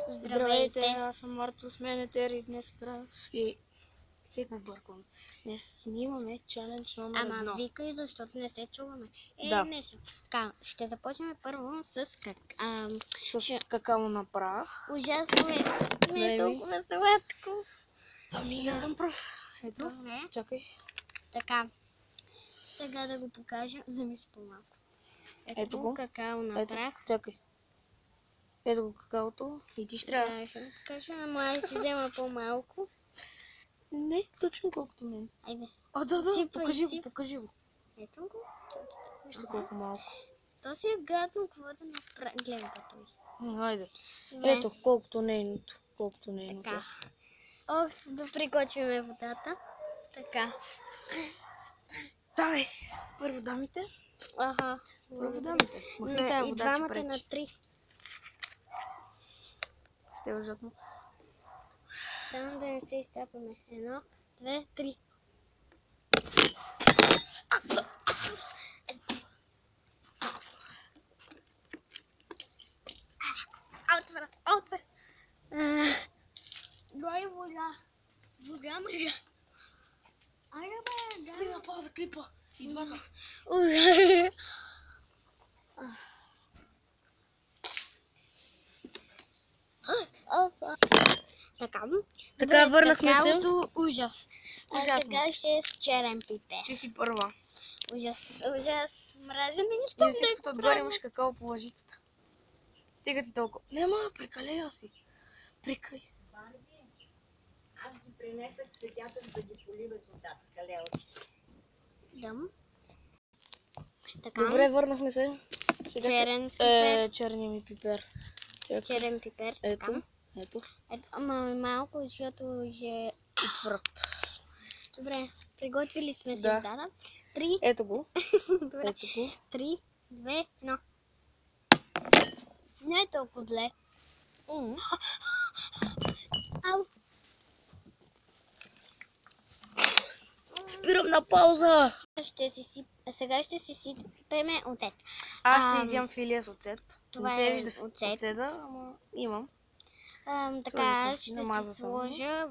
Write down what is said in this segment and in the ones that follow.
Здравейте, аз съм Марто, с мен е Тери. Днес играем и се побърквам. Днес снимаме чалендж номер 1. Ама викай, защото не се чуваме. Да. Не си. Така, ще започнем първо с какао на прах. Ужасно е. Не е толкова сладко. Ами, аз съм прав. Ето, Добре. чакай. Така, сега да го покажа. Вземи си по-малко. Ето го. Какао на прах. Чакай. Ето го какаото. И ти ще трябва. Да, ще го покажа, ама аз си взема по-малко. Не, точно колкото мен. Айде. Да, Сипай, покажи го. Ето го. Вижте колко малко. То си е гадно, какво да направи. Гледай го той. Айде. Добре. Ето, колкото нейното. Така. Да приготвим водата. Така. Давай. Първо дамите. Аха. Първо дамите. Махни тая И вода, двамата че пречи. на 3. Ще е ужасно. Само да не се изцапаме. 1, 2, 3. Отвър. Дай вода. Вода, мъжа. Айде бе, дай. Спри на пауза клипа. И двата. Така, върнахме се. Ужас. Сега ще е с черен пипер. Ти си първа. Ужас. Мразя, не искам И си искате отгоре имаш какао по лъжицата. Стига ти толкова. Нема, прекалея си. Прикай. Аз ги принесах цветята, за да ги поливат водата, калелки. Дам. Така. Добре, върнахме се. Сега черен пипер. Черния ми пипер. Черен пипер. Ето. Ама малко, защото ще отврат. Добре, приготвили сме си Да. водата. 3. Ето го. Добре. Ето го. 3, 2, 1. Не е толкова зле. Ау. Спирам на пауза. Сега ще си сипеме оцет. Аз ще изям филия с оцет. Това не се е вижда оцет. Оцета, ама имам. Така, ще си сложа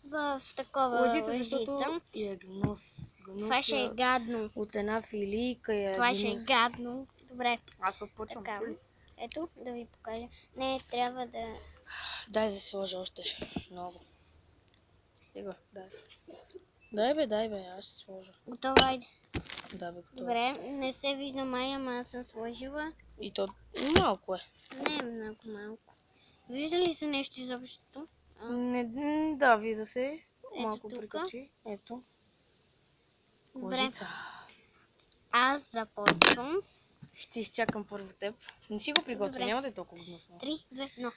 в такова лъжица, защото е гнус. Това ще е гадно. От една филийка е Това ще е гадно. Добре. Аз отпочвам. Така. Ето, да ви покажа. Не, трябва да... Дай да се сложа още много. Тега, дай. Дай бе, аз ще сложа. Готово, айде. Да, бе, готово. Добре, не се вижда май, ама аз съм сложила. И то малко е. Не е много малко. Вижда ли се нещо изобщо? Не, да, вижда се. Малко тука. прикачи. Ето. Добре. Лъжица. Аз започвам. Ще изчакам първо теб. Не си го приготвя, няма да е толкова гнусно. 3, 2, 1.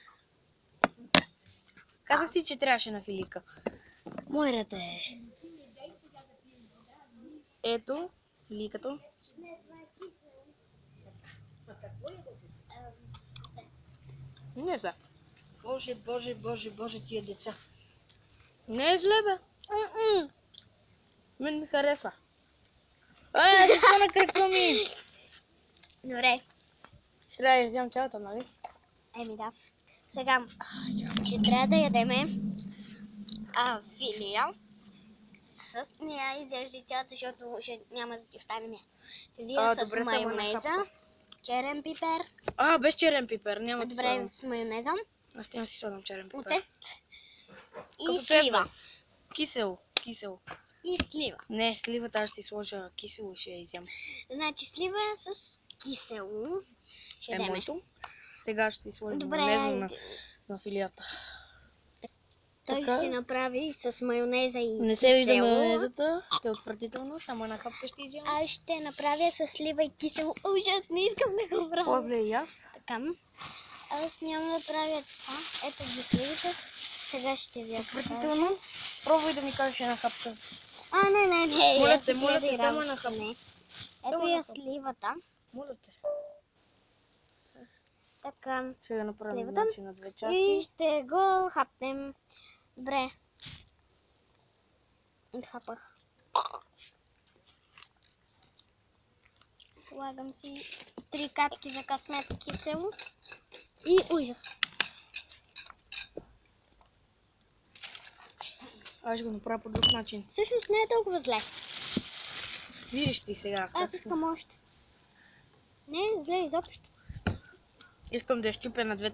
Казах си, че трябваше на филика. Моята е. Ето, филиката. Не е зле. Боже, тия деца. Не е зле, бе. Мен ми харесва. Защо на кръка ми? Добре. Ще трябва да вземам цялата, нали? Да. Сега ще трябва да ядеме филия. Не я изяждай цялата, защото няма да ти остави място. Филия с майонеза, черен пипер. Без черен пипер, няма да си добре, с майонеза. Аз няма да си слагам черен пипер. Оцет. И слива. Кисело. И слива. Не, сливата аз ще си сложа кисело и ще я изям. Значи слива с кисело. Ще ядеме. Моето. Сега ще си сложа майонеза на филията. Той ще си направи с майонеза и не се вижда майонезата, ще е отвратително, само една хапка ще изям. Аз ще направя с слива и кисело. Ужас, не искам да го правя. По-зле и аз. Така. Аз няма да правя това. Ето ги сливите. Сега ще ви отвратително. Пробвай да ми кажеш една хапка. Не. Моля те, само една хапка. Ето я сливата. Моля те. Така. Ще я направим сливата. на две части. И ще го хапнем. Добре. Хапах. Слагам си 3 капки за късмет кисело. И ужас. Аз ще го направя по друг начин. Всъщност не е толкова зле. Видиш ти сега. Аз искам още. Не е зле изобщо. Искам да я щупя на две